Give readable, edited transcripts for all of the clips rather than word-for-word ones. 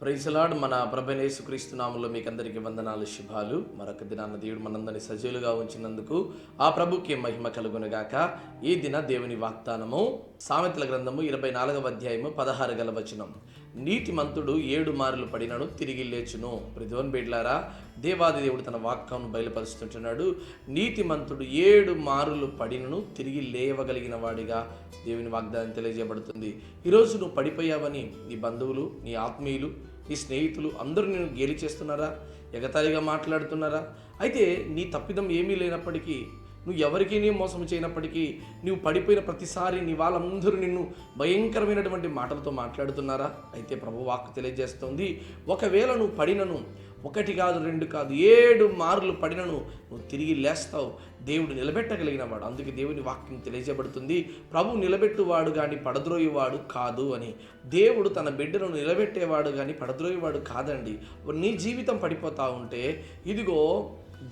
Praise lord. మన ప్రభువైన యేసుక్రీస్తు నామములో మీకందరికీ వందనాలు, శుభాలు. మరొక దినాన దేవుడు మనందరినీ సజీవులుగా ఉంచినందుకు ఆ ప్రభుకి మహిమ కలుగునుగాక. ఈ దిన దేవుని వాగ్దానము సామెతల గ్రంథము 24వ అధ్యాయము 16 వచనం. నీతిమంతుడు 7 మారులు పడినను తిరిగి లేచును. ప్రతివన్ బిడ్లారా, దేవాది దేవుడు తన వాక్యం బయలుపరుస్తుంటున్నాడు. నీతిమంతుడు 7 మారులు పడినను తిరిగి లేవగలిగిన వాడిగా దేవుని వాగ్దానం తెలియజేయబడుతుంది. ఈరోజు నువ్వు పడిపోయావని నీ బంధువులు, నీ ఆత్మీయులు, నీ స్నేహితులు అందరూ నేను గేలి చేస్తున్నారా? ఎగతాళిగా మాట్లాడుతున్నారా? అయితే నీ తప్పిదం ఏమీ లేనప్పటికీ, నువ్వు ఎవరికీ నీ మోసం చేయనప్పటికీ, నువ్వు పడిపోయిన ప్రతిసారి నీ వాళ్ళందరూ నిన్ను భయంకరమైనటువంటి మాటలతో మాట్లాడుతున్నారా? అయితే ప్రభు వాక్కు తెలియజేస్తుంది, ఒకవేళ నువ్వు పడినను 1 కాదు 2 కాదు 7 మార్లు పడినను నువ్వు తిరిగి లేస్తావు. దేవుడు నిలబెట్టగలిగిన వాడు. అందుకే దేవుని వాక్యం తెలియజేయబడుతుంది, ప్రభు నిలబెట్టువాడు కానీ పడద్రోయేవాడు కాదు అని. దేవుడు తన బిడ్డను నిలబెట్టేవాడు కానీ పడద్రోయేవాడు కాదండి. నీ జీవితం పడిపోతూ ఉంటే ఇదిగో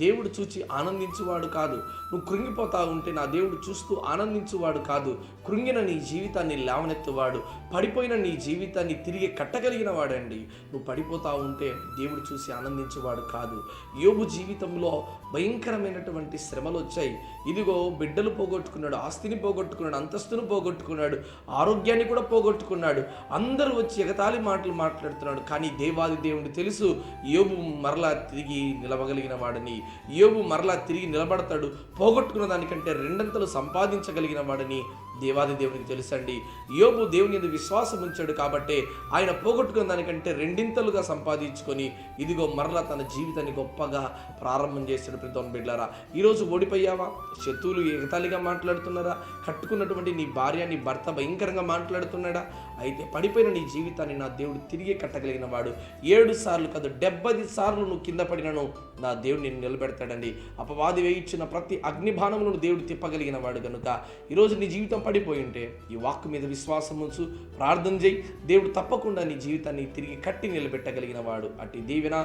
దేవుడు చూచి ఆనందించువాడు కాదు. నువ్వు కృంగిపోతా ఉంటే నా దేవుడు చూస్తూ ఆనందించువాడు కాదు. కృంగిన నీ జీవితాన్ని లేవనెత్తువాడు, పడిపోయిన నీ జీవితాన్ని తిరిగి కట్టగలిగిన వాడండి. నువ్వు పడిపోతా ఉంటే దేవుడు చూసి ఆనందించేవాడు కాదు. యోబు జీవితంలో భయంకరమైనటువంటి శ్రమలు వచ్చాయి. ఇదిగో బిడ్డలు పోగొట్టుకున్నాడు, ఆస్తిని పోగొట్టుకున్నాడు, అంతస్తును పోగొట్టుకున్నాడు, ఆరోగ్యాన్ని కూడా పోగొట్టుకున్నాడు. అందరూ వచ్చి ఎగతాళి మాటలు మాట్లాడుతున్నాడు. కానీ దేవాది దేవుడు తెలుసు, యోబు మరలా తిరిగి నిలవగలిగిన వాడని, యోబు మరలా తిరిగి నిలబడతాడు. పోగొట్టుకున్న దానికంటే 2 అంతలు సంపాదించగలిగిన వాడని దేవాది దేవునికి తెలుసండి. యోబు దేవుని యందు విశ్వాసం ఉంచాడు కాబట్టి ఆయన పోగొట్టుకున్న దానికంటే 2 ఇంతలుగా సంపాదించుకొని ఇదిగో మరలా తన జీవితాన్ని గొప్పగా ప్రారంభం చేశాడు. ప్రియమైన బిడ్డలారా, ఈరోజు ఓడిపోయావా? శత్రువులు ఎగతాళిగా మాట్లాడుతున్నారా? కట్టుకున్నటువంటి నీ భార్య, నీ భర్త భయంకరంగా మాట్లాడుతున్నాడా? అయితే పడిపోయిన నీ జీవితాన్ని నా దేవుడు తిరిగి కట్టగలిగిన వాడు. 7 సార్లు కాదు 70 సార్లు నువ్వు కింద పడినను నా దేవుడు నిన్ను నిలబెడతాడండి. అపవాది వేయించిన ప్రతి అగ్నిబాణములను దేవుడు తిప్పగలిగిన వాడు కనుక ఈరోజు నీ జీవితం పడిపోయి ఉంటే ఈ వాక్కు మీద విశ్వాసం ఉంచు, ప్రార్థన చేయి. దేవుడు తప్పకుండా నీ జీవితాన్ని తిరిగి కట్టి నిలబెట్టగలిగిన వాడు. అట్టి దీవెన,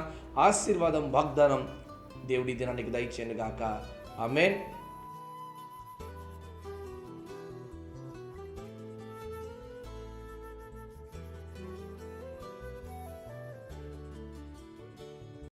ఆశీర్వాదం, వాగ్దానం దేవుడి దినానికి దయచేయను గాక. ఆమేన్.